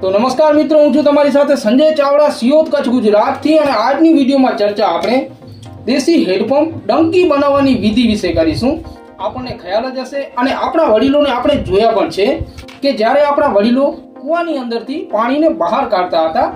તો નમસ્કાર મિત્રો, હું છું તમારી સાથે સંજય ચાવડા, સિયોત કચ્છ ગુજરાતથી. અને આજની વિડીયોમાં ચર્ચા આપણે દેશી હેન્ડપંપ ડંકી બનાવવાની વિધિ વિશે કરીશું. આપણને ખ્યાલ જ હશે અને આપણા વડીલોને આપણે જોયા પણ છે કે જ્યારે આપણા વડીલો કૂવાની અંદરથી પાણીને બહાર કાઢતા હતા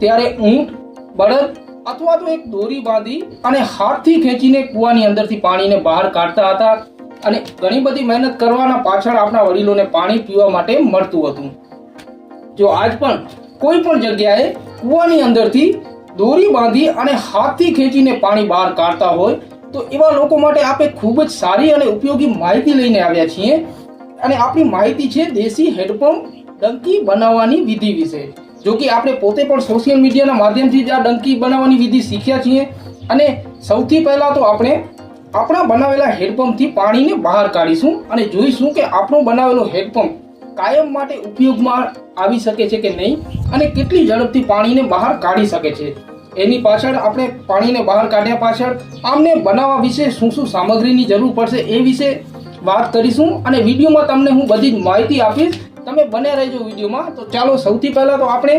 ત્યારે ઊંટ, બળદ અથવા તો એક દોરી બાંધી અને હાથથી ખેંચીને કૂવાની અંદરથી પાણીને બહાર કાઢતા હતા. અને ઘણી બધી મહેનત કરવાના પાછળ આપણા વડીલોને પાણી પીવા માટે મળતું હતું. જો આજ પણ કોઈ પણ જગ્યાએ કૂવાની અંદરથી દોરી બાંધી અને હાથથી ખેંચીને પાણી બહાર કાઢતા હોય તો એવા લોકો માટે આપણે ખૂબ જ સારી અને ઉપયોગી માહિતી લઈને આવ્યા છીએ. અને આપણી માહિતી છે દેશી હેન્ડપંપ ડંકી બનાવવાની વિધિ વિશે. જો કે આપણે પોતે પણ સોશિયલ મીડિયાના માધ્યમથી જ આ ડંકી બનાવવાની વિધિ શીખ્યા છીએ. અને સૌથી પહેલા તો આપણે આપણા બનાવેલા હેન્ડપંપથી પાણીને બહાર કાઢીશું અને જોઈશું કે આપણો બનાવેલો હેન્ડપંપ કાયમ માટે ઉપયોગમાં આવી શકે છે કે નહીં અને કેટલી ઝડપથી પાણીને બહાર કાઢી શકે છે. એની પાછળ આપણે પાણીને બહાર કાઢ્યા પાછળ આમને બનાવવા વિશે શું શું સામગ્રીની જરૂર પડશે એ વિશે વાત કરીશું. અને વિડીયોમાં તમને હું બધી જ માહિતી આપીશ, તમે બન્યા રહેજો વિડીયોમાં. તો ચાલો સૌથી પહેલાં તો આપણે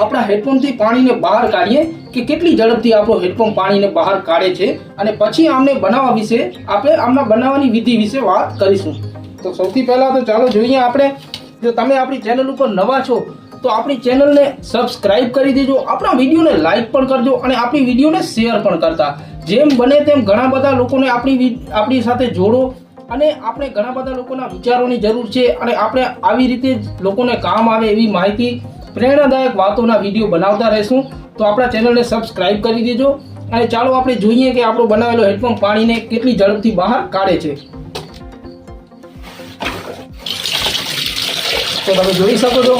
આપણા હેન્ડપંપથી પાણીને બહાર કાઢીએ કે કેટલી ઝડપથી આપણો હેન્ડપંપ પાણીને બહાર કાઢે છે અને પછી આમને બનાવવા વિશે આપણે આમના બનાવવાની વિધિ વિશે વાત કરીશું. તો સૌથી પહેલાં તો ચાલો જોઈએ આપણે. જો તમે આપણી ચેનલ ઉપર નવા છો તો આપણી ચેનલને સબસ્ક્રાઇબ કરી દેજો, આપણા વિડીયોને લાઇક પણ કરજો અને આપણી વિડીયોને શેર પણ કરતા. જેમ બને તેમ ઘણા બધા લોકોને આપણી સાથે જોડો. અને આપણે ઘણા બધા લોકોના વિચારોની જરૂર છે અને આપણે આવી રીતે લોકોને કામ આવે એવી માહિતી, પ્રેરણાદાયક વાતોના વિડીયો બનાવતા રહીશું. તો આપણા ચેનલને સબસ્ક્રાઇબ કરી દેજો. અને ચાલો આપણે જોઈએ કે આપણો બનાવેલો હેન્ડપંપ પાણીને કેટલી ઝડપથી બહાર કાઢે છે. તો તમે જોઈ શકો છો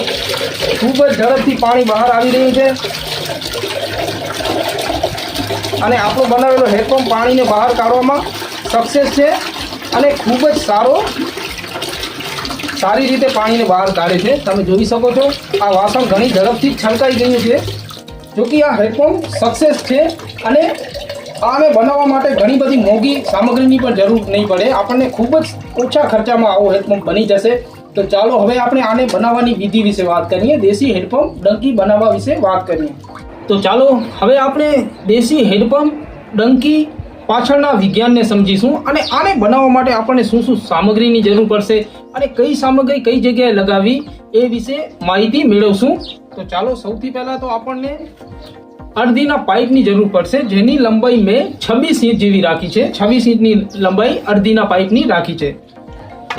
ખૂબ જ ઝડપથી પાણી બહાર આવી રહ્યું છે. અને આપણો બનાવેલો હેન્ડપંપ પાણીને બહાર કાઢવામાં સક્સેસ છે અને ખૂબ જ સારી રીતે પાણીને બહાર કાઢે છે. તમે જોઈ શકો છો આ વાસણ ઘણી ઝડપથી છલકાઈ ગયું છે. જો કે આ હેન્ડપંપ સક્સેસ છે અને આને બનાવવા માટે ઘણી બધી મોંઘી સામગ્રીની પણ જરૂર નહીં પડે. આપણને ખૂબ જ ઓછા ખર્ચામાં આવો હેન્ડપંપ બની જશે. તો ચાલો હવે આપણે આને બનાવવાની વિધિ વિશે વાત કરીએ, દેશી હેન્ડપંપ ડંકી બનાવવા વિશે વાત કરીએ. તો ચાલો હવે આપણે દેશી હેન્ડપંપ ડંકી પાછળના વિજ્ઞાનને સમજીશું અને આને બનાવવા માટે આપણને શું શું સામગ્રીની જરૂર પડશે અને કઈ સામગ્રી કઈ જગ્યાએ લગાવવી એ વિશે માહિતી મેળવશું. તો ચાલો સૌથી પહેલાં તો આપણને અડધીના પાઇપની જરૂર પડશે, જેની લંબાઈ મેં 26 ઇંચ જેવી રાખી છે. 26 ઇંચની લંબાઈ અડધીના પાઇપની રાખી છે.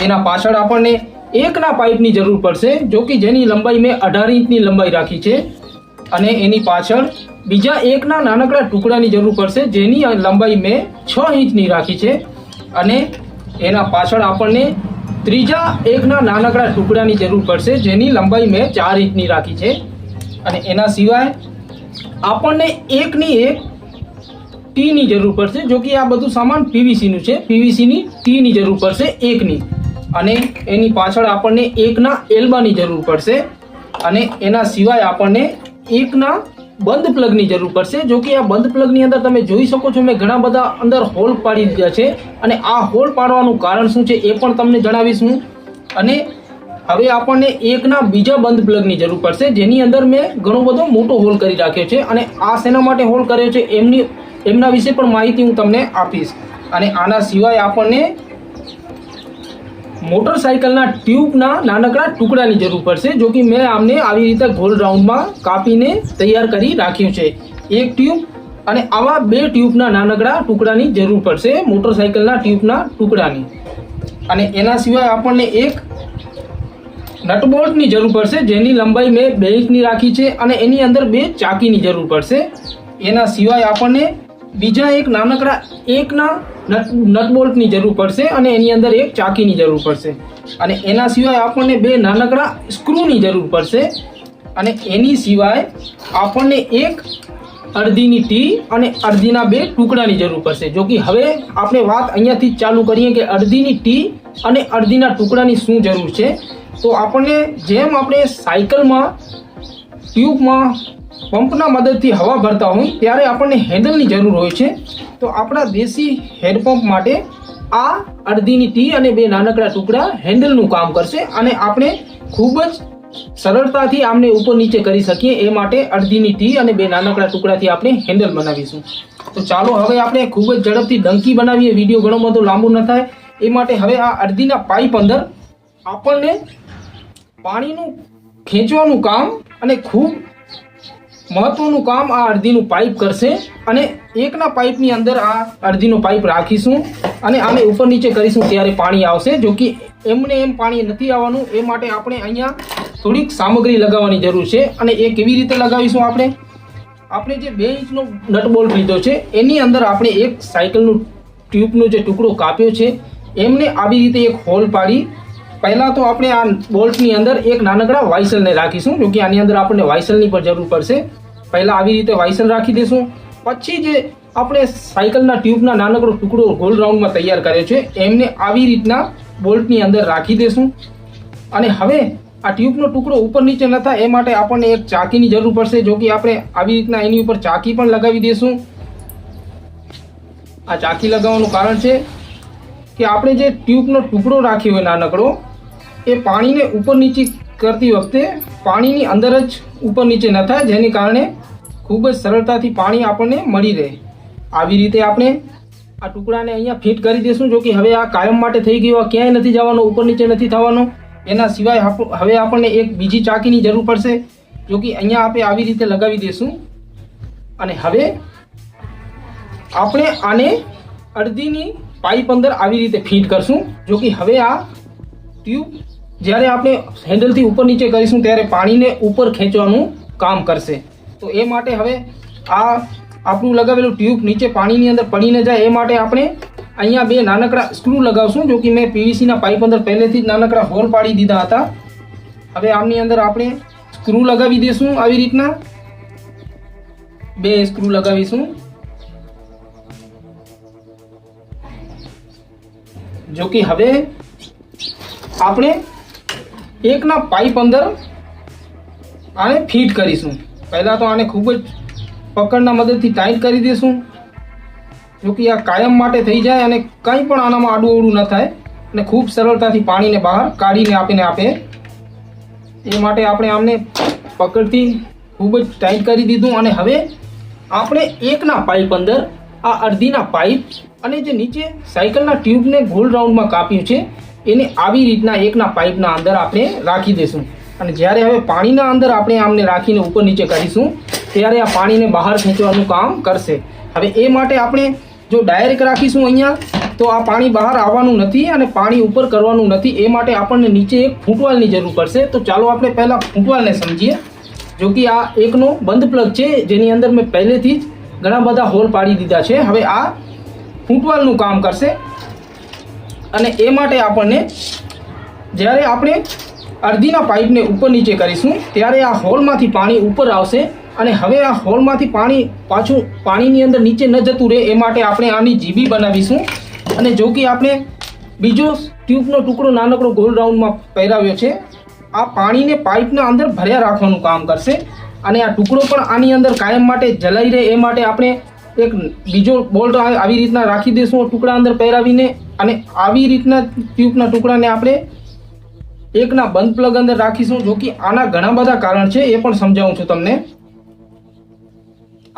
એના પાછળ આપણને એકના પાઇપની જરૂર પડશે, જો કે જેની લંબાઈ મેં 18 ઇંચની લંબાઈ રાખી છે. અને એની પાછળ બીજા એકના નાનકડા ટુકડાની જરૂર પડશે, જેની લંબાઈ મેં 6 ઇંચની રાખી છે. અને એના પાછળ આપણને ત્રીજા એકના નાનકડા ટુકડાની જરૂર પડશે, જેની લંબાઈ મેં 4 ઇંચની રાખી છે. અને એના સિવાય આપણને એકની એક ટીની જરૂર પડશે, જો કે આ બધું સામાન પીવીસીનું છે. પીવીસીની ટીની જરૂર પડશે એકની. અને એની પાછળ આપણને એકના એલ્બાની જરૂર પડશે. અને એના સિવાય આપણને એકના બંધ પ્લગની જરૂર પડશે, જો કે આ બંધ પ્લગની અંદર તમે જોઈ શકો છો મેં ઘણા બધા અંદર હોલ પાડી દીધા છે. અને આ હોલ પાડવાનું કારણ શું છે એ પણ તમને જણાવીશું. અને હવે આપણને એકના બીજા બંધ પ્લગની જરૂર પડશે, જેની અંદર મેં ઘણો બધો મોટો હોલ કરી રાખ્યો છે. અને આ શેના માટે હોલ કર્યો છે એમના વિશે પણ માહિતી હું તમને આપીશ. અને આના સિવાય આપણને મોટરસાઇકલના ટ્યુબના નાનકડા ટુકડાની જરૂર પડશે, જો કે મેં આમને આવી રીતે ગોલ રાઉન્ડમાં કાપીને તૈયાર કરી રાખ્યું છે. એક ટ્યુબ અને આવા 2 ટ્યુબના નાનકડા ટુકડાની જરૂર પડશે, મોટરસાઇકલના ટ્યુબના ટુકડાની. અને એના સિવાય આપણને એક નટબોલ્ટની જરૂર પડશે, જેની લંબાઈ મેં 2 ઇંચની રાખી છે. અને એની અંદર 2 ચાકીની જરૂર પડશે. એના સિવાય આપણને બીજા એક નાનકડા એકના નટબોલ્ટની જરૂર પડશે અને એની અંદર એક ચાકીની જરૂર પડશે. અને એના સિવાય આપણને 2 નાનકડા સ્ક્રૂની જરૂર પડશે. અને એની સિવાય આપણને એક અડધીની ટી અને અડધીના 2 ટુકડાની જરૂર પડશે. જો કે હવે આપણે વાત અહીંયાથી જ ચાલુ કરીએ કે અડધીની ટી અને અડધીના ટુકડાની શું જરૂર છે. તો આપણને જેમ આપણે સાયકલમાં ટ્યુબમાં પંપના મદદથી હવા ભરતા હોય ત્યારે આપણને હેન્ડલની જરૂર હોય છે. તો આપણા દેશી હેન્ડપંપ માટે આ અડધીની ટી અને 2 નાનકડા ટુકડા હેન્ડલનું કામ કરશે અને આપણે ખૂબ જ સરળતાથી આમને ઉપર નીચે કરી શકીએ એ માટે અડધીની ટી અને 2 નાનકડા ટુકડાથી આપણે હેન્ડલ બનાવીશું. તો ચાલો હવે આપણે ખૂબ જ ઝડપથી ડંકી બનાવીએ. વિડીયો ઘણો બધો લાંબો ન થાય એ માટે હવે આ અડધીના પાઇપ અંદર આપણને પાણીનું ખેંચવાનું કામ અને ખૂબ મહત્વનું કામ આ અડધીનું પાઇપ કરશે. અને એકના પાઇપની અંદર આ અડધીનો પાઇપ રાખીશું અને આને ઉપર નીચે કરીશું ત્યારે પાણી આવશે. જો કે એમને એમ પાણી નથી આવવાનું એ માટે આપણે અહીંયા થોડીક સામગ્રી લગાવવાની જરૂર છે. અને એ કેવી રીતે લગાવીશું? આપણે જે 2 ઇંચનો નટ બોલ્ટ લીધો છે એની અંદર આપણે એક સાયકલનું ટ્યુબનો જે ટુકડો કાપ્યો છે એમને આવી રીતે એક હોલ પાડી પહેલાં તો આપણે આ બોલ્ટની અંદર એક નાનકડા વાઇસલને રાખીશું. જો કે આની અંદર આપણને વાઇસલની પણ જરૂર પડશે. પહેલાં આવી રીતે વાઇસલ રાખી દઈશું. પછી જે આપણે સાયકલના ટ્યુબના નાનકડો ટુકડો ગોલ રાઉન્ડમાં તૈયાર કર્યો છે એમને આવી રીતના બોલ્ટની અંદર રાખી દઈશું. અને હવે આ ટ્યુબનો ટુકડો ઉપર નીચે ન થાય એ માટે આપણને એક ચાકીની જરૂર પડશે. જો કે આપણે આવી રીતના એની ઉપર ચાકી પણ લગાવી દઈશું. આ ચાકી લગાવવાનું કારણ છે કે આપણે જે ટ્યુબનો ટુકડો રાખ્યો હોય નાનકડો એ પાણીને ઉપર નીચે કરતી વખતે પાણીની અંદર જ ઉપર નીચે ન થાય, જેને કારણે ખૂબ જ સરળતાથી પાણી આપણને મળી રહે. આવી રીતે આપણે આ ટુકડાને અહીંયા ફિટ કરી દઈશું. જો કે હવે આ કાયમ માટે થઈ ગયો, ક્યાંય નથી જવાનો, ઉપર નીચે નથી થવાનો. એના સિવાય હવે આપણને એક બીજી ચાકીની જરૂર પડશે. જો કે અહીંયા આપણે આવી રીતે લગાવી દઈશું. અને હવે આપણે આને અડધીની પાઇપ અંદર આવી રીતે ફિટ કરશું. જો કે હવે આ ટ્યુબ જ્યારે આપણે હેન્ડલથી ઉપર નીચે કરીશું ત્યારે પાણીને ઉપર ખેંચવાનું કામ કરશે. તો એ માટે હવે આ આપણું લગાવેલું ટ્યુબ નીચે પાણીની અંદર પડી ન જાય એ માટે આપણે અહીંયા 2 નાનકડા સ્ક્રૂ લગાવશું. જો કે મેં પીવીસીના પાઇપ અંદર પહેલેથી જ નાનકડા હોલ પાડી દીધા હતા. હવે આમની અંદર આપણે સ્ક્રૂ લગાવી દઈશું. આવી રીતના 2 સ્ક્રૂ લગાવીશું. જો કે હવે આપણે એકના પાઇપ અંદર આને ફિટ કરીશું. પહેલાં તો આને ખૂબ જ પકડના મદદથી ટાઈટ કરી દઈશું. જો કે આ કાયમ માટે થઈ જાય અને કંઈ પણ આનામાં આડું અવડું ન થાય અને ખૂબ સરળતાથી પાણીને બહાર કાઢીને આપે. એ માટે આપણે આમને પકડથી ખૂબ જ ટાઈટ કરી દીધું. અને હવે આપણે એકના પાઇપ અંદર આ અડધીના પાઇપ અને જે નીચે સાયકલના ટ્યુબને ગોલ રાઉન્ડમાં કાપ્યું છે એને આવી રીતના એકના પાઇપના અંદર આપણે રાખી દઈશું. અને જ્યારે હવે પાણીના અંદર આપણે આમને રાખીને ઉપર નીચે કરીશું ત્યારે આ પાણીને બહાર ખેંચવાનું કામ કરશે. હવે એ માટે આપણે જો ડાયરેક્ટ રાખીશું અહીંયા તો આ પાણી બહાર આવવાનું નથી અને પાણી ઉપર કરવાનું નથી. એ માટે આપણને નીચે એક ફૂટવાલની જરૂર પડશે. તો ચાલો આપણે પહેલાં ફૂટવાલને સમજીએ. જો કે આ એકનો બંધ પ્લગ છે જેની અંદર મેં પહેલેથી જ ઘણા બધા હોલ પાડી દીધા છે. હવે આ ફૂટવાલનું કામ કરશે. અને એ માટે આપણને જ્યારે આપણે અડધીના પાઇપને ઉપર નીચે કરીશું ત્યારે આ હોલમાંથી પાણી ઉપર આવશે. અને હવે આ હોલમાંથી પાણી પાછું પાણીની અંદર નીચે ન જતું રહે એ માટે આપણે આની જીબી બનાવીશું. અને જો કે આપણે બીજો ટ્યુબનો ટુકડો નાનકડો ગોલ રાઉન્ડમાં પહેરાવ્યો છે આ પાણીને પાઇપના અંદર ભર્યા રાખવાનું કામ કરશે. અને આ ટુકડો પણ આની અંદર કાયમ માટે જલાઈ રહે એ માટે આપણે એક બીજો બોલ્ટ આવી રીતના રાખી દઈશું ટુકડા અંદર પહેરાવીને. અને આવી રીતના ટ્યુબના ટુકડાને આપણે એકના બંધ પ્લગ અંદર રાખીશું. જો કે આના ઘણા બધા કારણ છે એ પણ સમજાવું છું તમને.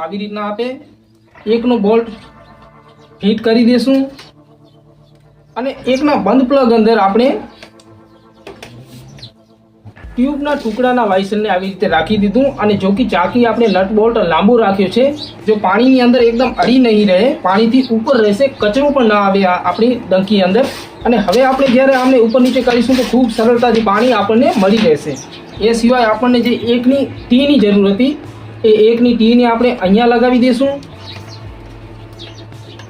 આવી રીતના આપણે એકનો બોલ્ટ ફિટ કરી દઈશું અને એકના બંધ પ્લગ અંદર આપણે ટ્યુબના ટુકડાના વાઇસલને આવી રીતે રાખી દીધું. અને જો કે ચાકી આપણે નટ બોલ્ટ લાંબો રાખ્યો છે, જો પાણીની અંદર એકદમ અડી નહીં રહે, પાણીથી ઉપર રહેશે, કચરો પણ ના આવે આપણી ડંકી અંદર. અને હવે આપણે જ્યારે આમને ઉપર નીચે કરીશું તો ખૂબ સરળતાથી પાણી આપણને મળી રહેશે. એ સિવાય આપણને જે એકની ટીની જરૂર હતી એ એકની ટીને આપણે અહીંયા લગાવી દઈશું.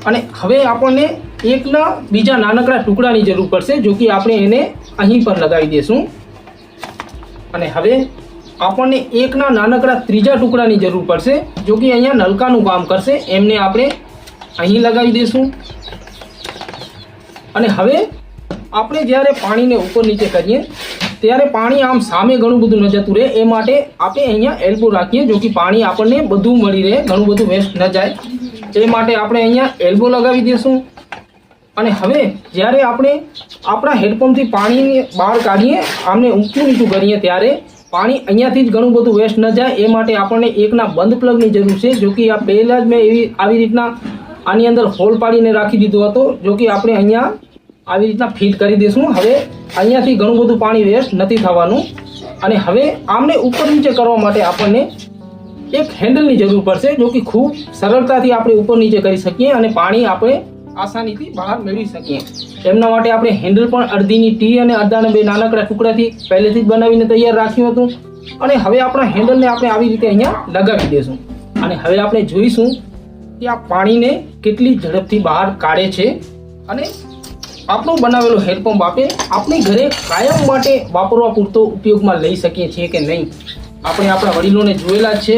અને હવે આપણને એકના બીજા નાનકડા ટુકડાની જરૂર પડશે. જો કે આપણે એને અહીં પર લગાવી દઈશું. અને હવે આપણને એકના નાનકડા ત્રીજા ટુકડાની જરૂર પડશે. જો કે અહીંયા નલકાનું કામ કરશે, એમને આપણે અહીં લગાવી દઈશું. અને હવે આપણે જ્યારે પાણીને ઉપર નીચે કરીએ ત્યારે પાણી આમ સામે ઘણું બધું ન જતું રહે એ માટે આપણે અહીંયા એલ્બો રાખીએ. જો કે પાણી આપણને બધું મળી રહે, ઘણું બધું વેસ્ટ ન જાય એ માટે આપણે અહીંયા એલ્બો લગાવી દઈશું. અને હવે જ્યારે આપણે આપણા હેડપંપથી પાણી બહાર કાઢીએ, આમને ઊંચું નીચું કરીએ ત્યારે પાણી અહીંયાથી જ ઘણું બધું વેસ્ટ ન જાય એ માટે આપણને એકના બંધ પ્લગની જરૂર છે. જો કે આ પહેલાં જ મેં આવી રીતના આની અંદર હોલ પાડીને રાખી દીધો હતો, જો કે આપણે અહીંયા આવી રીતના ફિટ કરી દઈશું. હવે અહીંયાથી ઘણું બધું પાણી વેસ્ટ નથી થવાનું. અને હવે આમને ઉપર નીચે કરવા માટે આપણને એક હેન્ડલની જરૂર પડશે, જો કે ખૂબ સરળતાથી આપણે ઉપર નીચે કરી શકીએ અને પાણી આપણે આસાનીથી બહાર મેળવી શકીએ. એમના માટે આપણે હેન્ડલ પણ અડધીની ટી અને અડધાના 2 નાનકડા ટુકડાથી પહેલેથી જ બનાવીને તૈયાર રાખ્યું હતું. અને હવે આપણા હેન્ડલને આપણે આવી રીતે અહીંયા લગાવી દઈશું. અને હવે આપણે જોઈશું કે આ પાણીને કેટલી ઝડપથી બહાર કાઢે છે અને આપણો બનાવેલો હેડપંપ આપણી ઘરે કાયમ માટે વાપરવા પૂરતો ઉપયોગમાં લઈ શકીએ છીએ કે નહીં. આપણે આપણા વડીલોને જોયેલા જ છે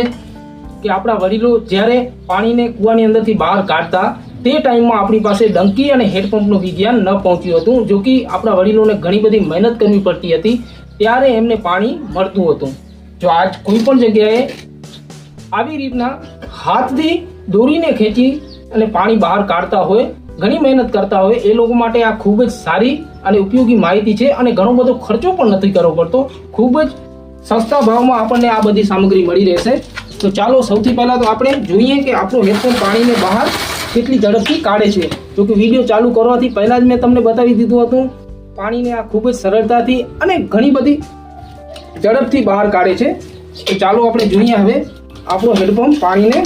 કે આપણા વડીલો જ્યારે પાણીને કૂવાની અંદરથી બહાર કાઢતા તે ટાઈમમાં આપણી પાસે ડંકી અને હેડપંપનું વિજ્ઞાન ન પહોંચ્યું હતું. જો કે આપણા વડીલોને ઘણી બધી મહેનત કરવી પડતી હતી ત્યારે એમને પાણી મળતું હતું. જો આજ કોઈ પણ જગ્યાએ આવી રીતના હાથથી દોરીને ખેંચી અને પાણી બહાર કાઢતા હોય, ઘણી મહેનત કરતા હોય, એ લોકો માટે આ ખૂબ જ સારી અને ઉપયોગી માહિતી છે અને ઘણો બધો ખર્ચો પણ નથી કરવો પડતો. ખૂબ જ સસ્તા ભાવમાં આપણને આ બધી સામગ્રી મળી રહેશે. તો ચાલો સૌથી પહેલાં તો આપણે જોઈએ કે આપણો હેડપંપ પાણીને બહાર કેટલી ઝડપથી કાઢે છે. જો કે વિડીયો ચાલુ કરવાથી પહેલાં જ મેં તમને બતાવી દીધું હતું, પાણીને આ ખૂબ જ સરળતાથી અને ઘણી બધી ઝડપથી બહાર કાઢે છે. તો ચાલો આપણે જોઈએ હવે આપણો હેડપંપ પાણીને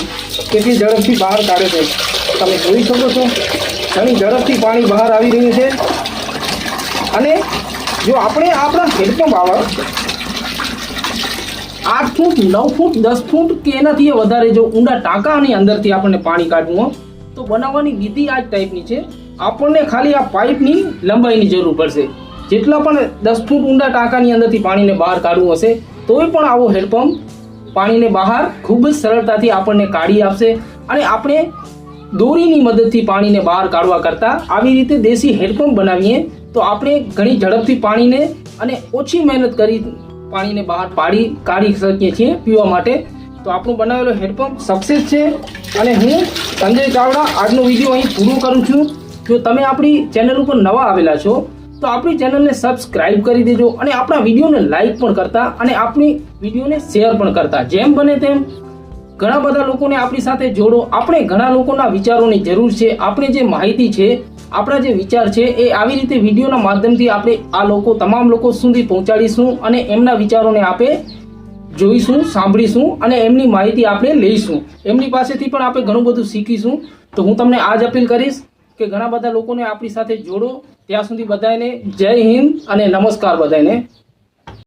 કેટલી ઝડપથી બહાર કાઢે છે. તમે જોઈ શકો છો ઘણી ઝડપથી પાણી બહાર આવી રહ્યું છે. અને જો આપણે આપણા હેડપંપ 8 ફૂટ 9 ફૂટ 10 ફૂટ કે એનાથી વધારે જો ઊંડા ટાંકાની અંદરથી આપણને પાણી કાઢવું હોય તો બનાવવાની વિધિ આ જ ટાઈપની છે. આપણને ખાલી આ પાઇપની લંબાઈની જરૂર પડશે. જેટલા પણ 10 ફૂટ ઊંડા ટાંકાની અંદરથી પાણીને બહાર કાઢવું હશે તોય પણ આવો હેડપંપ પાણીને બહાર ખૂબ જ સરળતાથી આપણને કાઢી આપશે. અને આપણે દોરીની મદદથી પાણીને બહાર કાઢવા કરતાં આવી રીતે દેશી હેડપંપ બનાવીએ તો આપણે ઘણી ઝડપથી પાણીને અને ઓછી મહેનત કરી પાણીને બહાર કાઢી શકીએ છીએ પીવા માટે. તો આપણું બનાવેલો હેડપંપ સક્સેસ છે. અને હું સંજય ચાવડા આજનો વિડીયો અહીં પૂરો કરું છું. જો તમે આપણી ચેનલ ઉપર નવા આવેલા છો તો આપણી ચેનલને સબસ્ક્રાઇબ કરી દેજો અને આપણા વિડીયોને લાઈક પણ કરતા અને આપણી વિડીયોને શેર પણ કરતા. જેમ બને તેમ ઘણા બધા લોકોને આપણી સાથે જોડો. આપણે ઘણા લોકોના વિચારોની જરૂર છે. આપણે જે માહિતી છે, આપણા જે વિચાર છે એ આવી રીતે વિડીયોના માધ્યમથી આપણે આ તમામ લોકો સુધી પહોંચાડીશું અને એમના વિચારોને આપણે જોઈશું, સાંભળીશું અને એમની માહિતી આપણે લઈશું. એમની પાસેથી પણ આપણે ઘણું બધું શીખીશું. તો હું તમને આ જ અપીલ કરીશ કે ઘણા બધા લોકોને આપણી સાથે જોડો. ત્યાં સુધી બધાને જય હિન્દ અને નમસ્કાર બધાને.